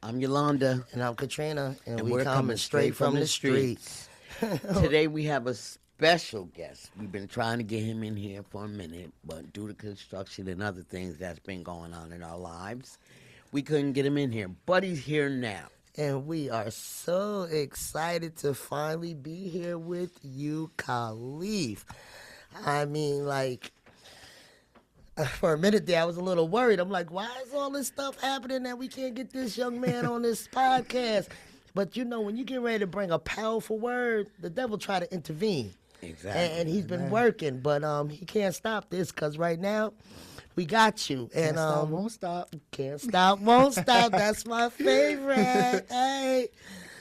I'm Yolanda. And I'm Katrina, and we we're coming straight from the streets. Today we have a special guest. We've been trying to get him in here for a minute, but due to construction and other things that's been going on in our lives, we couldn't get him in here. But he's here now. And we are so excited to finally be here with you, Calief. I mean, like, for a minute there, I was a little worried. I'm like, why is all this stuff happening that we can't get this young man on this podcast? But, you know, when you get ready to bring a powerful word, the devil try to intervene. Exactly. And he's been working, but he can't stop this because right now we got you. And Can't stop, won't stop. Can't stop, won't stop. That's my favorite. Hey.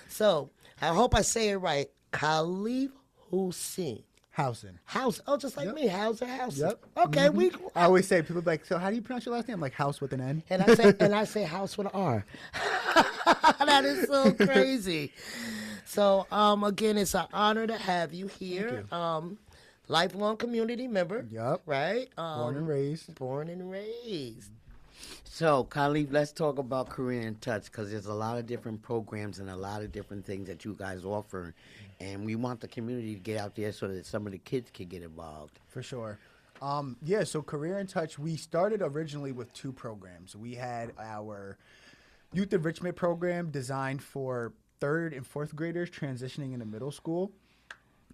So, I hope I say it right. Calief Housen. Housen. House. Oh, just like me. Housen. Yep. Okay, we. I always say, people be like, so how do you pronounce your last name? I'm like, house with an N. And I say house with an R. That is so crazy. So, again, it's an honor to have you here. Lifelong community member. Yep. Right? Born and raised. Born and raised. So, Calief, let's talk about Career in Touch because there's a lot of different programs and a lot of different things that you guys offer. And we want the community to get out there so that some of the kids can get involved. For sure. So Career in Touch, we started originally with two programs. We had our Youth Enrichment Program designed for 3rd and 4th graders transitioning into middle school.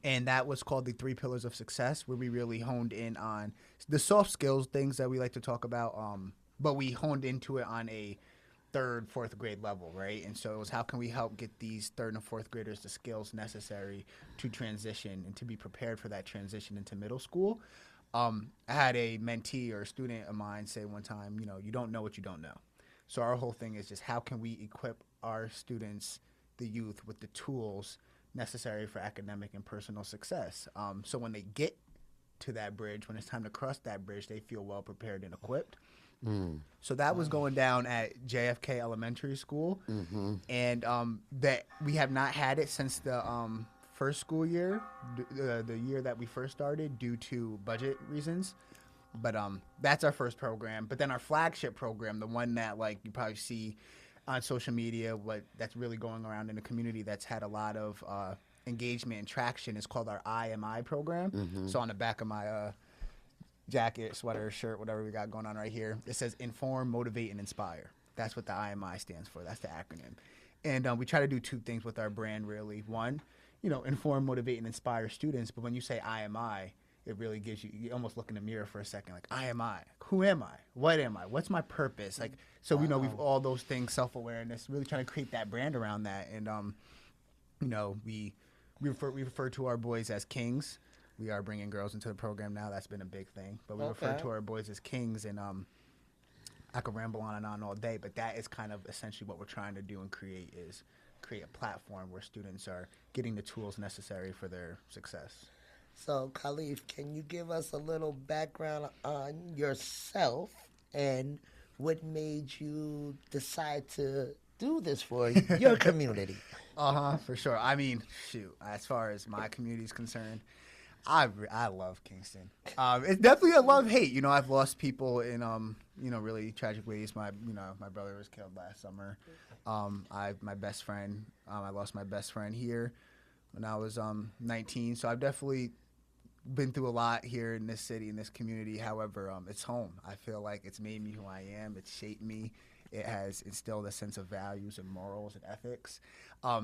And that was called the 3 Pillars of Success, where we really honed in on the soft skills, things that we like to talk about, but we honed into it on a 3rd, 4th grade level, right? And so it was how can we help get these 3rd and 4th graders the skills necessary to transition and to be prepared for that transition into middle school. I had a mentee or a student of mine say one time, you know, you don't know what you don't know. So our whole thing is just how can we equip our students, the youth, with the tools necessary for academic and personal success. So when they get to that bridge, when it's time to cross that bridge, they feel well prepared and equipped. So that was going down at JFK Elementary School, and that we have not had it since the first school year, the year that we first started, due to budget reasons. But that's our first program. But then our flagship program, the one that like you probably see on social media, what that's really going around in the community, that's had a lot of engagement and traction, is called our IMI program. So on the back of my jacket, sweater, shirt, whatever we got going on right here, it says Inform, Motivate, and Inspire. That's what the IMI stands for. That's the acronym. And we try to do 2 things with our brand, really. One, you know, inform, motivate, and inspire students. But when you say IMI, it really gives you almost look in the mirror for a second, like, IMI. Who am I? What am I? What's my purpose? Like, so we know we've all those things, self-awareness, really trying to create that brand around that. And, you know, we refer to our boys as kings. We are bringing girls into the program now. That's been a big thing. But we refer to our boys as kings, and I could ramble on and on all day, but that is kind of essentially what we're trying to do and create a platform where students are getting the tools necessary for their success. So, Calief, can you give us a little background on yourself and what made you decide to do this for your community? For sure. I mean, shoot, as far as my community is concerned, I love Kingston. It's definitely a love-hate. You know, I've lost people in you know, really tragic ways. My brother was killed last summer. My best friend, I lost my best friend here when I was 19. So I've definitely been through a lot here in this city, in this community. However, it's home. I feel like it's made me who I am. It's shaped me. It has instilled a sense of values and morals and ethics. I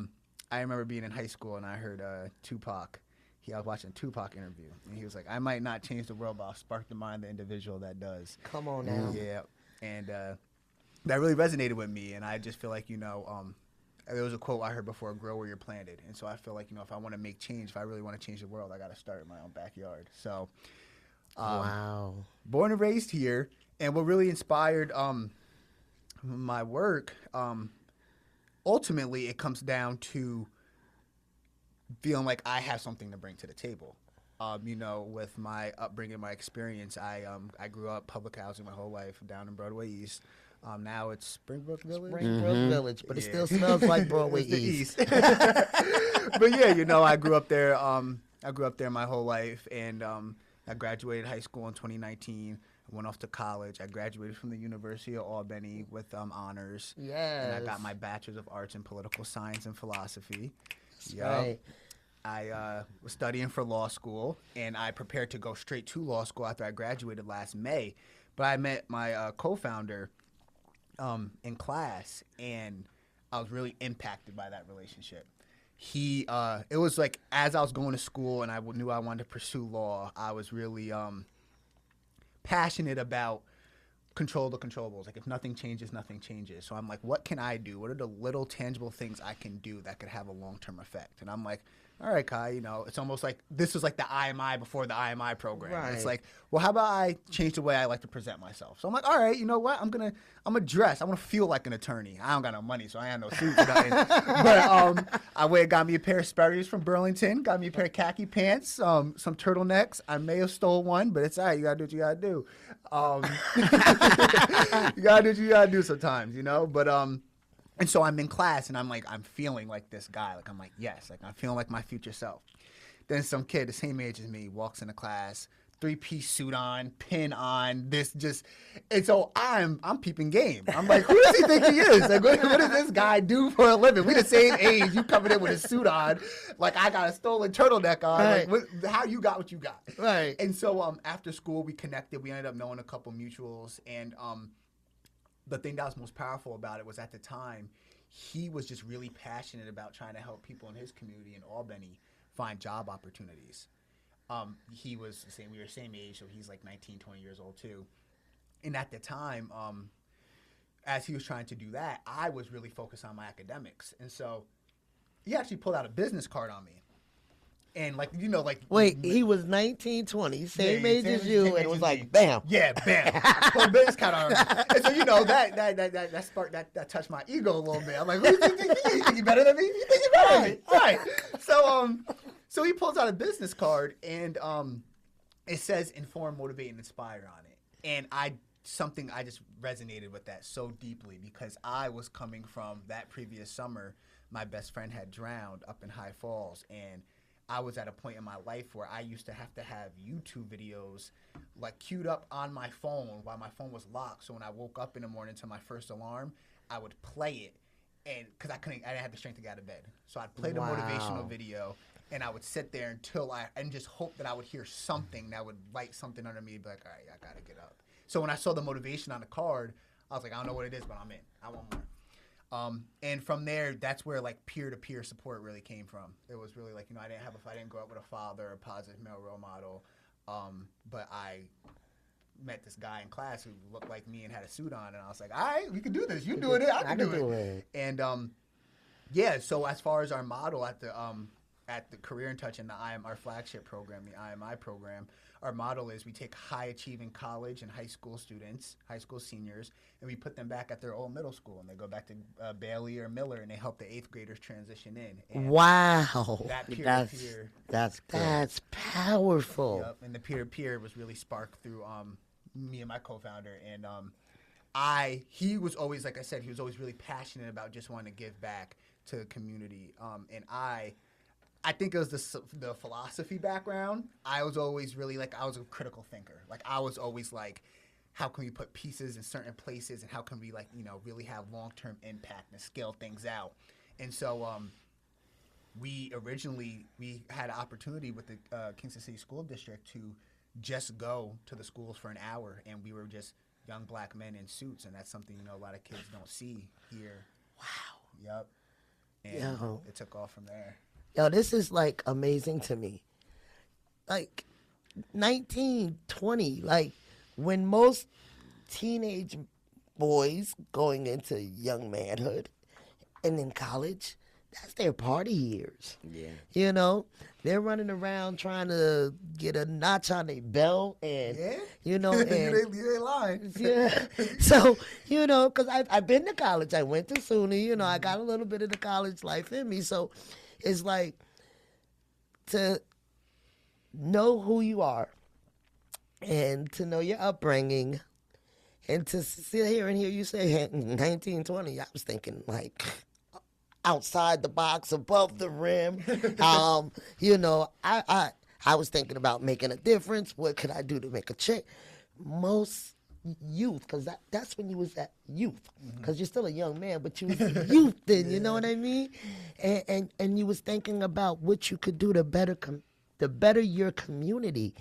remember being in high school and I heard Tupac. I was watching a Tupac interview, and he was like, I might not change the world, but I'll spark the mind of the individual that does. Come on now. Yeah. And that really resonated with me, and I just feel like, you know, there was a quote I heard before, grow where you're planted. And so I feel like, you know, if I want to make change, if I really want to change the world, I got to start in my own backyard. So Wow. Born and raised here, and what really inspired my work, ultimately it comes down to feeling like I have something to bring to the table. You know, with my upbringing, my experience, I grew up public housing my whole life down in Broadway East. Now it's Springbrook Village. Springbrook Village, but it still smells like Broadway It's East. But yeah, you know, I grew up there. I grew up there my whole life, and I graduated high school in 2019. I went off to college. I graduated from the University of Albany with honors. Yes. And I got my Bachelor's of Arts in Political Science and Philosophy. Yup. Right. I was studying for law school, and I prepared to go straight to law school after I graduated last May. But I met my co-founder in class, and I was really impacted by that relationship. It was like as I was going to school and I knew I wanted to pursue law, I was really passionate about control the controllables. Like if nothing changes, nothing changes. So I'm like, what can I do? What are the little tangible things I can do that could have a long-term effect? And I'm like, all right, Kai, it's almost like this was like the IMI before the IMI program. Right. It's like, well, how about I change the way I like to present myself? So I'm like, all right, you know what? I'm gonna dress. I want to feel like an attorney. I don't got no money, so I ain't no suit or nothing. But I went and got me a pair of Sperry's from Burlington, got me a pair of khaki pants, some turtlenecks. I may have stole one, but it's all right. You gotta do what you gotta do. You gotta do what you gotta do sometimes, But and so I'm in class and I'm feeling like this guy. Like I'm like, yes, like I'm feeling like my future self. Then some kid the same age as me walks into class, 3-piece suit on, pin on, and so I'm peeping game. I'm like, who does he think he is? Like, what does this guy do for a living? We the same age. You coming in with a suit on, like I got a stolen turtleneck on. Right. Like, how you got what you got? Right. And so after school we connected. We ended up knowing a couple mutuals, and the thing that was most powerful about it was at the time, he was just really passionate about trying to help people in his community in Albany find job opportunities. He was the same, we were the same age, so he's like 19, 20 years old too. And at the time, as he was trying to do that, I was really focused on my academics. And so he actually pulled out a business card on me. And Wait, he was 19, 20, same Yeah, age same as you, age and it as was me. like, bam. Yeah, bam. Pulled business card on me. And so that sparked that touched my ego a little bit. I'm like, who do you think you think you better than me? You think you're better than me? Right. So he pulls out a business card, and it says inform, motivate, and inspire on it. And I just resonated with that so deeply because I was coming from that previous summer. My best friend had drowned up in High Falls, and I was at a point in my life where I used to have YouTube videos like queued up on my phone while my phone was locked. So when I woke up in the morning to my first alarm, I would play it, and because I didn't have the strength to get out of bed. So I'd play the motivational video, and I would sit there and just hope that I would hear something that would light something under me, and be like, all right, I gotta get up. So when I saw the motivation on the card, I was like, I don't know what it is, but I'm in. I want more. And from there, that's where like peer-to-peer support really came from. It was really like, I didn't grow up with a father or a positive male role model, but I met this guy in class who looked like me and had a suit on, and I was like, all right, we can do this. You doing it, I can do it. And so as far as our model at the Career inTouch and our flagship program, the IMI program, our model is we take high-achieving college and high school students, high school seniors, and we put them back at their old middle school, and they go back to Bailey or Miller, and they help the 8th graders transition in. And wow. that peer-to-peer. That's powerful. Yep, and the peer-to-peer was really sparked through me and my co-founder, and he was always, like I said, he was always really passionate about just wanting to give back to the community, and I think it was the philosophy background. I was always really I was a critical thinker. Like I was always like, how can we put pieces in certain places, and how can we really have long-term impact and scale things out? And so we had an opportunity with the Kingston City School District to just go to the schools for an hour, and we were just young black men in suits, and that's something a lot of kids don't see here. Wow. Yep. And Yo. it took off from there. Yo, this is like amazing to me. Like 19, 20, like when most teenage boys going into young manhood and in college, that's their party years. Yeah. They're running around trying to get a notch on their belt, and and you ain't lying. yeah. So, because I've been to college. I went to SUNY, I got a little bit of the college life in me. So it's like to know who you are and to know your upbringing and to sit here and hear you say 19, 20. I was thinking like outside the box, above the rim. I was thinking about making a difference. What could I do to make a change? most youth, because that's when you was at youth, because you're still a young man, but you was youth then, you know what I mean? And you was thinking about what you could do to better your community,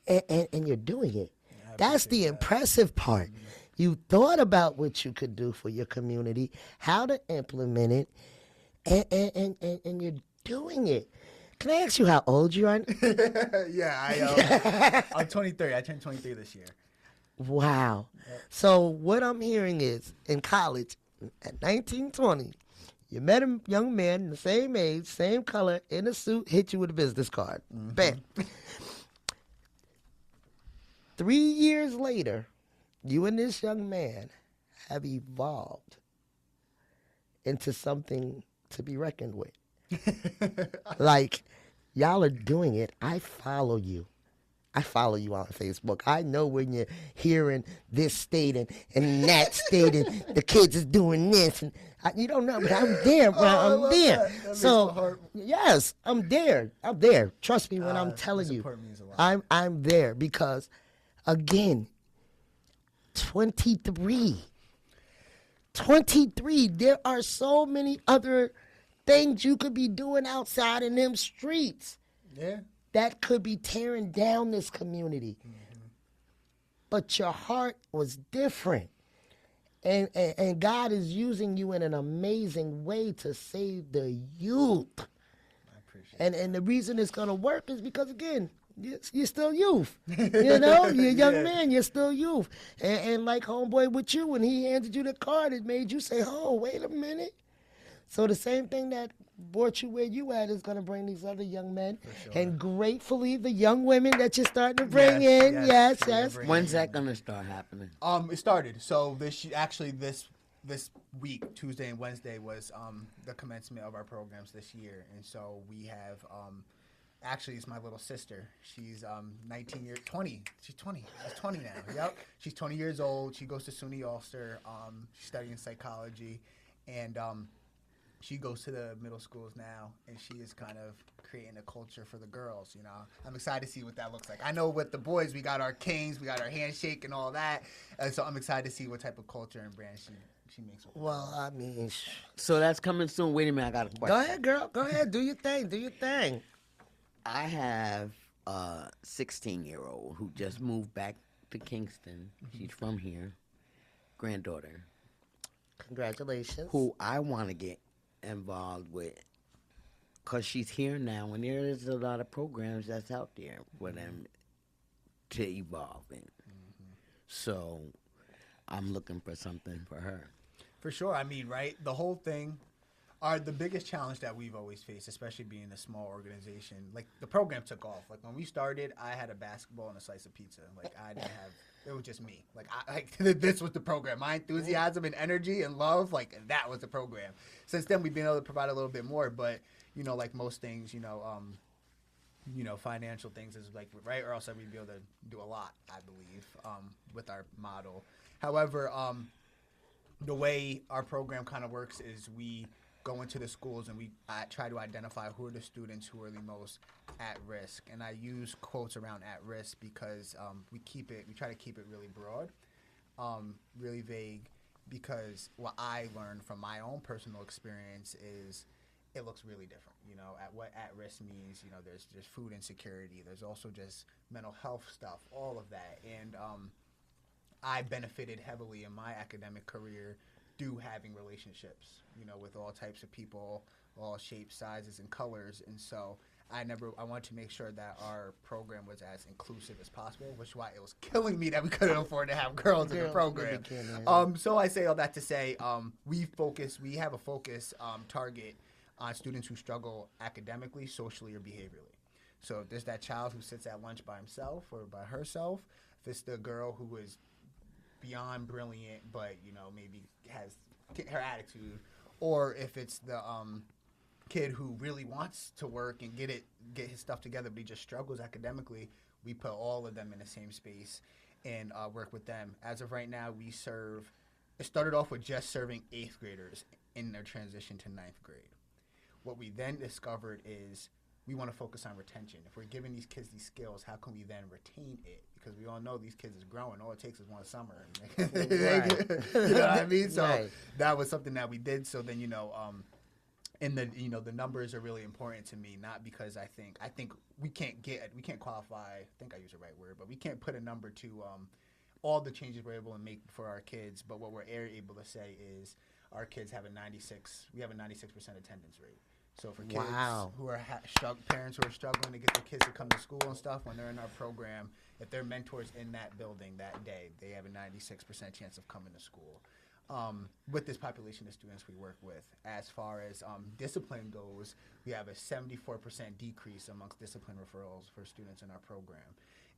and you're doing it. That's the impressive part. You thought about what you could do for your community, how to implement it, and you're doing it. Can I ask you how old you are? Yeah, I'm 23. I turned 23 this year. Wow. So what I'm hearing is, in college, at 19, 20, you met a young man the same age, same color, in a suit, hit you with a business card. Bam. 3 years later, you and this young man have evolved into something to be reckoned with. Like, y'all are doing it. I follow you. I follow you on Facebook. I know when you're hearing this state and that state and the kids is doing this. And you don't know, but I'm there, bro. I'm there. So, yes, I'm there. I'm there. Trust me when I'm telling you. I'm there because, again, 23. 23. There are so many other things you could be doing outside in them streets. Yeah. That could be tearing down this community. But your heart was different. And God is using you in an amazing way to save the youth. I appreciate And the reason it's going to work is because, again, you're still youth. You know, you're a young man, you're still youth. And like homeboy with you, when he handed you the card, it made you say, oh, wait a minute. So the same thing that brought you where you at is going to bring these other young men. And gratefully, the young women that you're starting to bring in. Yes. When's that going to start happening? It started. So this week, Tuesday and Wednesday, was the commencement of our programs this year. And so we have, actually, it's my little sister. She's 20. She's 20. She's 20 now. Yep. She's 20 years old. She goes to SUNY Ulster. She's studying psychology. And she goes to the middle schools now, and she is kind of creating a culture for the girls, you know. I'm excited to see what that looks like. I know with the boys, we got our kings, we got our handshake and all that. And so I'm excited to see what type of culture and brand she makes. Well, I mean. So that's coming soon. Wait a minute, I got a question. Go ahead, girl. Go ahead. Do your thing. Do your thing. I have a 16-year-old who just moved back to Kingston. She's from here. Granddaughter. Congratulations. Who I want to get involved with, because she's here now, and there is a lot of programs that's out there for them to evolve in. So I'm looking for something for her. For sure. I mean, right, the whole thing, the biggest challenge that we've always faced, especially being a small organization, like the program took off. Like when we started, I had a basketball and a slice of pizza. Like I didn't have, it was just me. This was the program. My enthusiasm and energy and love, like that was the program. Since then, we've been able to provide a little bit more, but you know, like most things, you know, financial things is like right, or else we'd be able to do a lot, I believe, with our model. However, the way our program kind of works is we go into the schools and we try to identify who are the students who are the most at risk. And I use quotes around at risk because we try to keep it really broad, really vague, because what I learned from my own personal experience is it looks really different. You know, what at risk means, you know, there's food insecurity, there's also just mental health stuff, all of that. And I benefited heavily in my academic career through having relationships, you know, with all types of people, all shapes, sizes, and colors. And so I wanted to make sure that our program was as inclusive as possible, which is why it was killing me that we couldn't afford to have girls in the program. So I say all that to say, we have a focus target on students who struggle academically, socially, or behaviorally. So if there's that child who sits at lunch by himself or by herself, if it's the girl who is beyond brilliant, but you know maybe has her attitude, or if it's the kid who really wants to work and get his stuff together, but he just struggles academically, we put all of them in the same space and work with them. As of right now, it started off with just serving 8th graders in their transition to 9th grade. What we then discovered is we want to focus on retention. If we're giving these kids these skills, how can we then retain it? because we all know these kids is growing. All it takes is one summer. Right. You know what I mean? So Right. that was something that we did. So then, and the numbers are really important to me, not because I think we can't qualify. I think I use the right word, but we can't put a number to all the changes we're able to make for our kids. But what we're able to say is our kids have a 96% attendance rate. So for kids who are parents who are struggling to get their kids to come to school and stuff, when they're in our program, if their mentors in that building that day, they have a 96% chance of coming to school. With this population of students we work with, as far as discipline goes, we have a 74% decrease amongst discipline referrals for students in our program.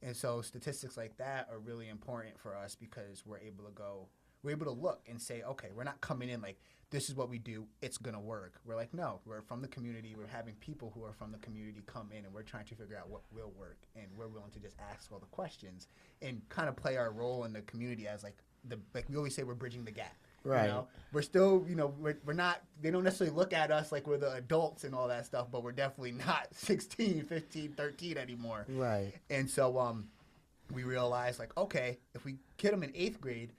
And so statistics like that are really important for us because we're able to look and say, okay, we're not coming in like, this is what we do, it's going to work. We're like, no, we're from the community. We're having people who are from the community come in, and we're trying to figure out what will work. And we're willing to just ask all the questions and kind of play our role in the community as like we always say, we're bridging the gap. Right. You know? We're still, we're not, they don't necessarily look at us like we're the adults and all that stuff, but we're definitely not 16, 15, 13 anymore. Right. And so we realized, like, okay, if we get them in 8th grade,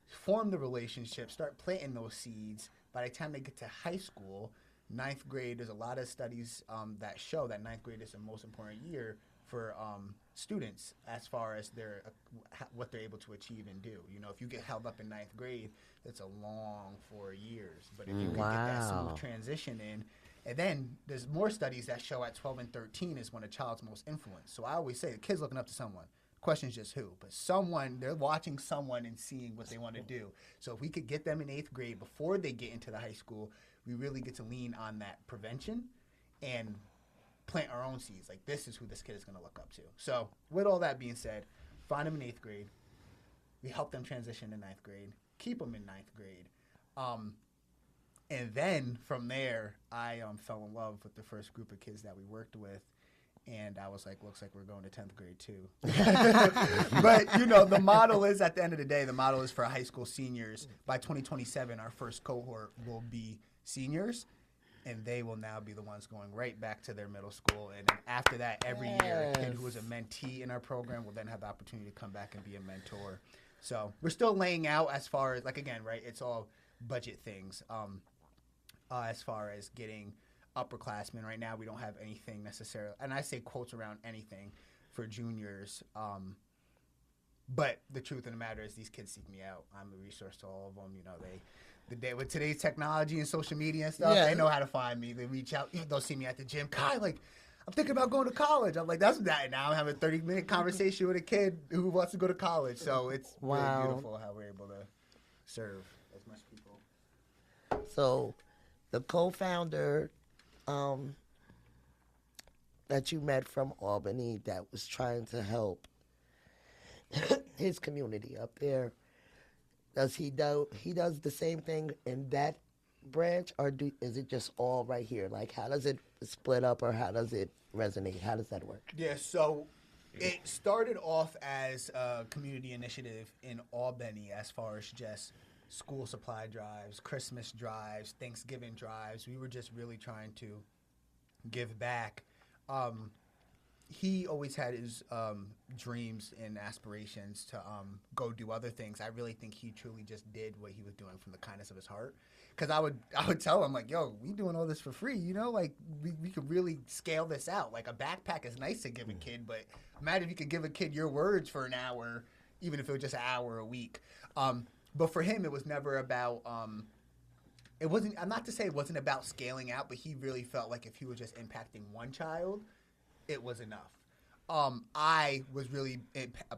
form the relationship, start planting those seeds, by the time they get to high school, 9th grade, there's a lot of studies that show that 9th grade is the most important year for students as far as what they're able to achieve and do. If you get held up in 9th grade, that's a long 4 years. But if you can get that smooth transition in, and then there's more studies that show at 12 and 13 is when a child's most influenced. So I always say the kid's looking up to someone. Question is just who, but they're watching someone and seeing what they want to do. So if we could get them in 8th grade before they get into the high school, we really get to lean on that prevention and plant our own seeds. Like, this is who this kid is going to look up to. So with all that being said, find them in 8th grade. We help them transition to 9th grade, keep them in 9th grade. And then from there, I fell in love with the first group of kids that we worked with. And I was like, looks like we're going to 10th grade too. But, the model is, at the end of the day, the model is for high school seniors. By 2027, our first cohort will be seniors, and they will now be the ones going right back to their middle school. And then after that, every year, a kid who is a mentee in our program will then have the opportunity to come back and be a mentor. So we're still laying out as far as, like, again, right, it's all budget things as far as getting upperclassmen. Right now, we don't have anything necessarily, and I say quotes around anything for juniors. But the truth of the matter is, these kids seek me out. I'm a resource to all of them. With today's technology and social media and stuff, they know how to find me. They reach out. They'll see me at the gym. Kai, like, I'm thinking about going to college. I'm like, that's that. Now I'm having a 30-minute conversation with a kid who wants to go to college. So it's really beautiful how we're able to serve as much people. So the co-founder that you met from Albany that was trying to help his community up there, does he does the same thing in that branch, or is it just all right here? Like, how does it split up, or how does it resonate? How does that work? Yeah, so it started off as a community initiative in Albany as far as just school supply drives, Christmas drives, Thanksgiving drives. We were just really trying to give back. He always had his dreams and aspirations to go do other things. I really think he truly just did what he was doing from the kindness of his heart. Because I would tell him, like, yo, we doing all this for free, like, we could really scale this out. Like, a backpack is nice to give a kid, but imagine if you could give a kid your words for an hour, even if it was just an hour a week. But for him, it was never about, it wasn't, I'm not to say it wasn't about scaling out, but he really felt like if he was just impacting one child, it was enough. I was really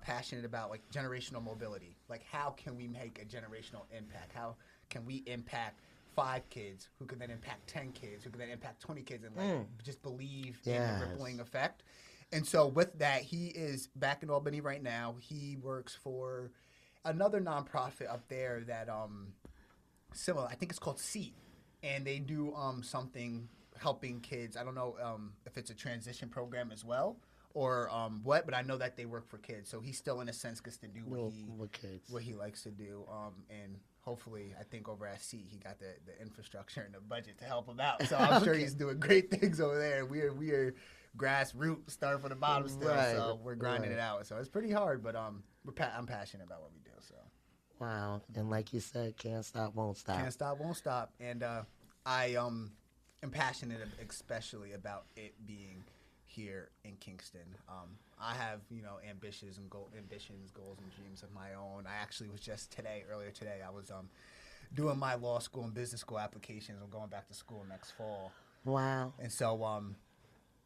passionate about, like, generational mobility. Like, how can we make a generational impact? How can we impact 5 kids who can then impact 10 kids, who can then impact 20 kids, and, like, just believe in the rippling effect? And so with that, he is back in Albany right now. He works for another nonprofit up there that similar. I think it's called Seat, and they do something helping kids. I don't know if it's a transition program as well or what, but I know that they work for kids. So he still, in a sense, gets to do what he likes to do. And hopefully, I think over at Seat, he got the infrastructure and the budget to help him out. So I'm sure he's doing great things over there. We are grassroots, start from the bottom still. Right, So we're grinding right. it out. So it's pretty hard, but I'm passionate about what we do. So Wow. And like you said, can't stop, won't stop. can't stop, won't stop. And I am passionate, especially about it being here in Kingston. I have ambitions, goals, and dreams of my own. I actually was just earlier today, I was doing my law school and business school applications. I'm going back to school next fall, Wow. and so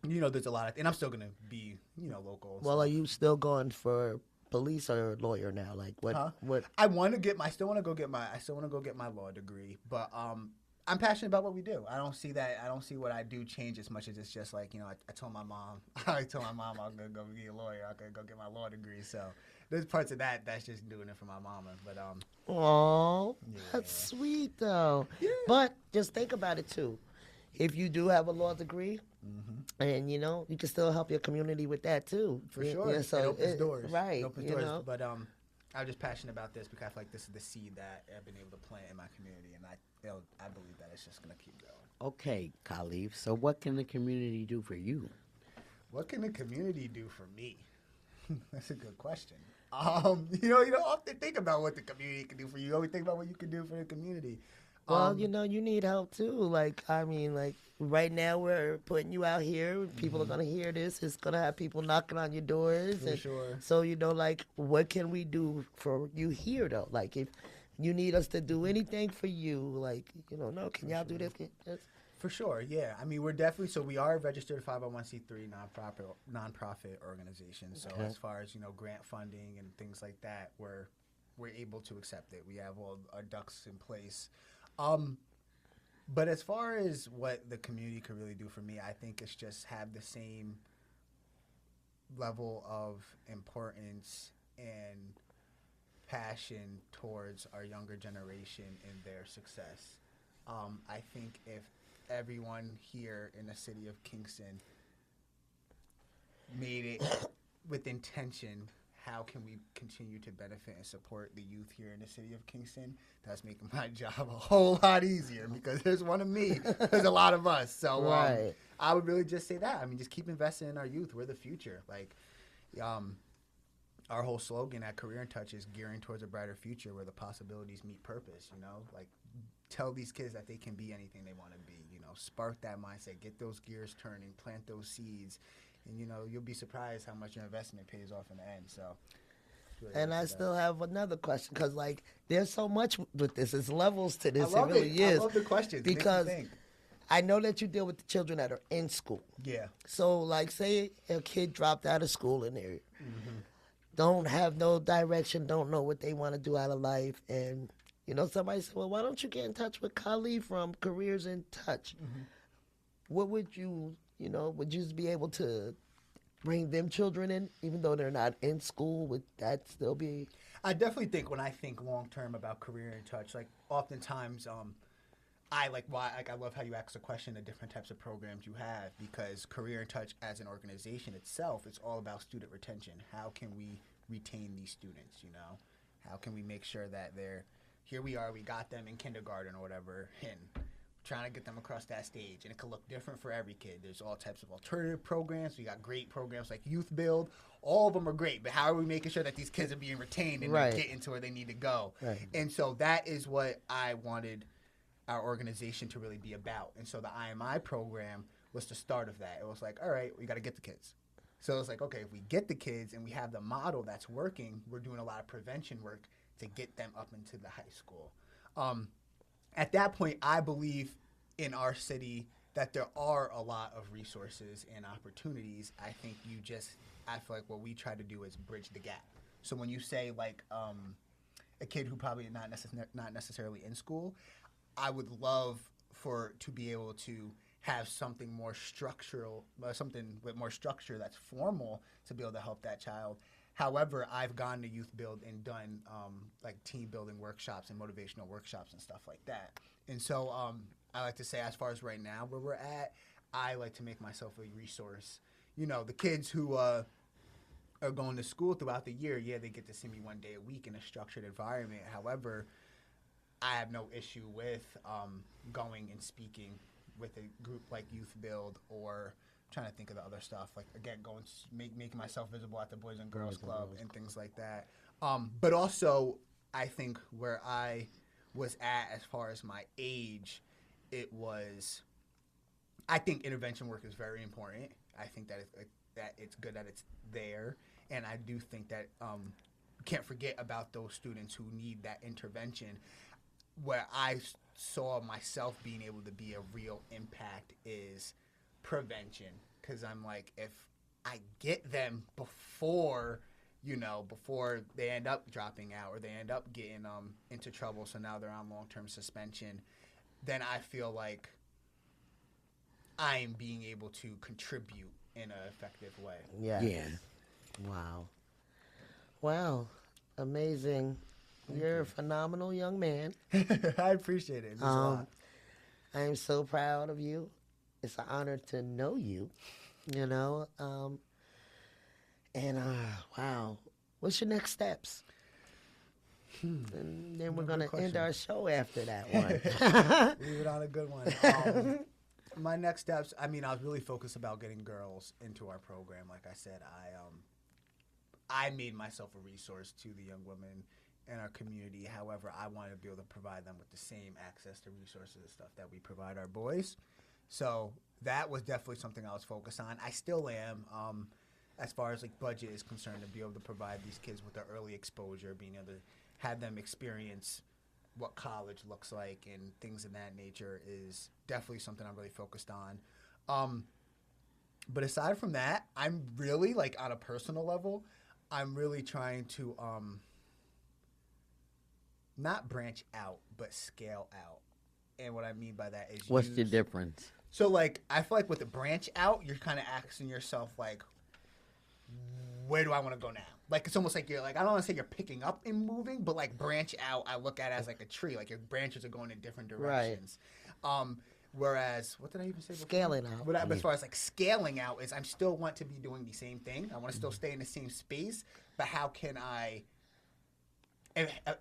there's a lot of, and I'm still gonna be local. Well, so. are you still going for police or lawyer now? Like what? Huh? What? I still want to go get my law degree, but I'm passionate about what we do. I don't see what I do change as much as it's just like, I told my mom I'm gonna go be a lawyer. I'm gonna go get my law degree. So there's parts of that's just doing it for my mama. But Oh, Yeah. that's sweet though. Yeah. But just think about it too. If you do have a law degree, and you can still help your community with that too. for sure, Yeah, so it opens doors. right? It opens doors. But I'm just passionate about this because I feel like this is the seed that I've been able to plant in my community, and I believe that it's just gonna keep going. Okay, Calief. So what can the community do for you? What can the community do for me? That's a good question. You don't often think about what the community can do for you. You always think about what you can do for the community. Well, you need help too. Like, I mean, like right now we're putting you out here. People are gonna hear this. It's gonna have people knocking on your doors. For sure. So like, what can we do for you here though? Like, if you need us to do anything for you, like, no, can y'all do this? For sure, yeah. I mean, we are a registered 501c3 nonprofit organization. So Okay. as far as grant funding and things like that, we're able to accept it. We have all our ducks in place. But as far as what the community could really do for me, I think it's just have the same level of importance and passion towards our younger generation and their success. I think if everyone here in the city of Kingston made it with intention, how can we continue to benefit and support the youth here in the city of Kingston? That's making my job a whole lot easier because there's one of me, there's a lot of us. So Right. I would really just say that. I mean, just keep investing in our youth. We're the future. Like, our whole slogan at Career inTouch is gearing towards a brighter future where the possibilities meet purpose, like tell these kids that they can be anything they want to be, spark that mindset, get those gears turning, plant those seeds, and you'll be surprised how much your investment pays off in the end. So really And I still have another question because, like, there's so much with this. There's levels to this. I love it really is. I love the questions. It makes me Because think. I know that you deal with the children that are in school. Yeah. So, like, say a kid dropped out of school and they don't have no direction, don't know what they want to do out of life, and somebody said, "Well, why don't you get in touch with Calief from Careers inTouch?" What would you, would you just be able to bring them children in, even though they're not in school? Would that still be? I definitely think when I think long term about Career inTouch, like oftentimes, I love how you ask the question, the different types of programs you have, because Career inTouch as an organization itself, it's all about student retention. How can we retain these students? How can we make sure that here we are, we got them in kindergarten or whatever, and trying to get them across that stage, and it could look different for every kid. There's all types of alternative programs. We got great programs like Youth Build. All of them are great, but how are we making sure that these kids are being retained and Right. they're getting to where they need to go? Right. And so that is what I wanted our organization to really be about. And so the IMI program was the start of that. It was like, all right, we got to get the kids. So it's like, okay, if we get the kids and we have the model that's working, we're doing a lot of prevention work to get them up into the high school. At that point, I believe in our city that there are a lot of resources and opportunities. I think I feel like what we try to do is bridge the gap. So when you say like a kid who probably not necessarily in school, I would love to be able to have something more structural, something with more structure that's formal to be able to help that child. However, I've gone to Youth Build and done like team building workshops and motivational workshops and stuff like that. And so I like to say, as far as right now where we're at, I like to make myself a resource. The kids who are going to school throughout the year, yeah, they get to see me one day a week in a structured environment. However, I have no issue with going and speaking with a group like Youth Build or trying to think of the other stuff. Like again, making myself visible at the Boys and Girls Club and things like that. But also, I think where I was at as far as my age, I think intervention work is very important. I think that it's good that it's there, and I do think that can't forget about those students who need that intervention. Where I saw myself being able to be a real impact is prevention, because I'm like, if I get them before they end up dropping out or they end up getting into trouble, so now they're on long-term suspension, then I feel like I'm being able to contribute in an effective way. Yeah. Wow. Wow. Amazing. You're a phenomenal young man. I appreciate it. It means a lot. I am so proud of you. It's an honor to know you, you know. Wow. What's your next steps? And then we're going to end our show after that one. Leave it on a good one. My next steps, I was really focused about getting girls into our program. Like I said, I made myself a resource to the young women in our community. However, I wanted to be able to provide them with the same access to resources and stuff that we provide our boys. So that was definitely something I was focused on. I still am, as far as like budget is concerned, to be able to provide these kids with the early exposure, being able to have them experience what college looks like and things of that nature is definitely something I'm really focused on. But aside from that, I'm really, like, on a personal level, I'm really trying to not branch out, but scale out. And what I mean by that is What's the difference? So, like, I feel like with the branch out, you're kind of asking yourself, like, where do I want to go now? Like, it's almost like you're, like, I don't want to say you're picking up and moving, but, like, branch out, I look at it as, like, a tree. Like, your branches are going in different directions. Right. Whereas, what did I even say before? Scaling out. But as far as, like, scaling out is I still want to be doing the same thing. I want to still stay in the same space, but how can I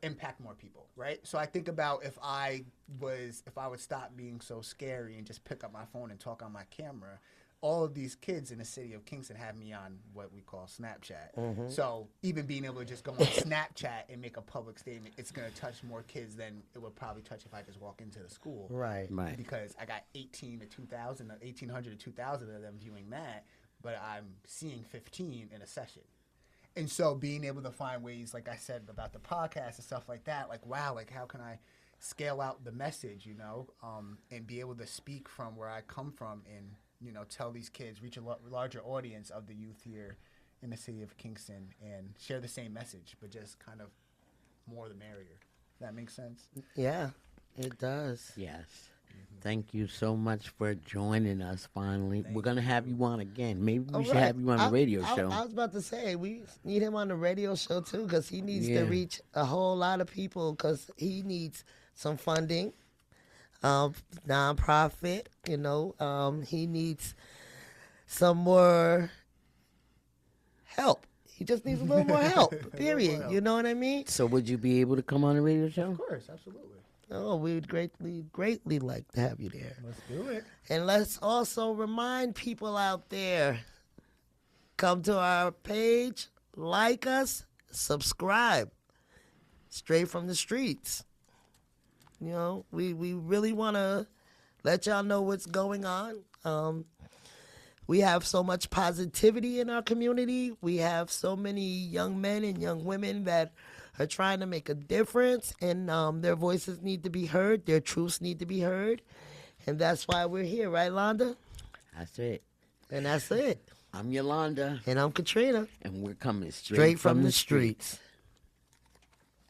impact more people, right? So I think about if I would stop being so scary and just pick up my phone and talk on my camera, all of these kids in the city of Kingston have me on what we call Snapchat. Mm-hmm. So even being able to just go on Snapchat and make a public statement, it's going to touch more kids than it would probably touch if I just walk into the school. Right. Because I got 1,800 to 2,000 of them viewing that, but I'm seeing 15 in a session. And so being able to find ways, like I said, about the podcast and stuff like that, like, wow, like how can I scale out the message, and be able to speak from where I come from and, tell these kids, reach a larger audience of the youth here in the city of Kingston and share the same message, but just kind of more the merrier. Does that make sense? Yeah, it does. Yes. Mm-hmm. Thank you so much for joining us finally. We're going to have you on again. Maybe we should have you on the radio show. I was about to say, we need him on the radio show too, because he needs to reach a whole lot of people, because he needs some funding. Nonprofit, he needs some more help. He just needs a little more help, period. You know what I mean? So would you be able to come on the radio show? Of course, absolutely. Oh, we would greatly like to have you there. Let's do it. And let's also remind people out there, come to our page, like us, subscribe. Straight from the streets. We really want to let y'all know what's going on. We have so much positivity in our community. We have so many young men and young women that are trying to make a difference, and their voices need to be heard. Their truths need to be heard. And that's why we're here, right, Londa? That's it. And that's it. I'm Yolanda. And I'm Katrina. And we're coming straight from the streets.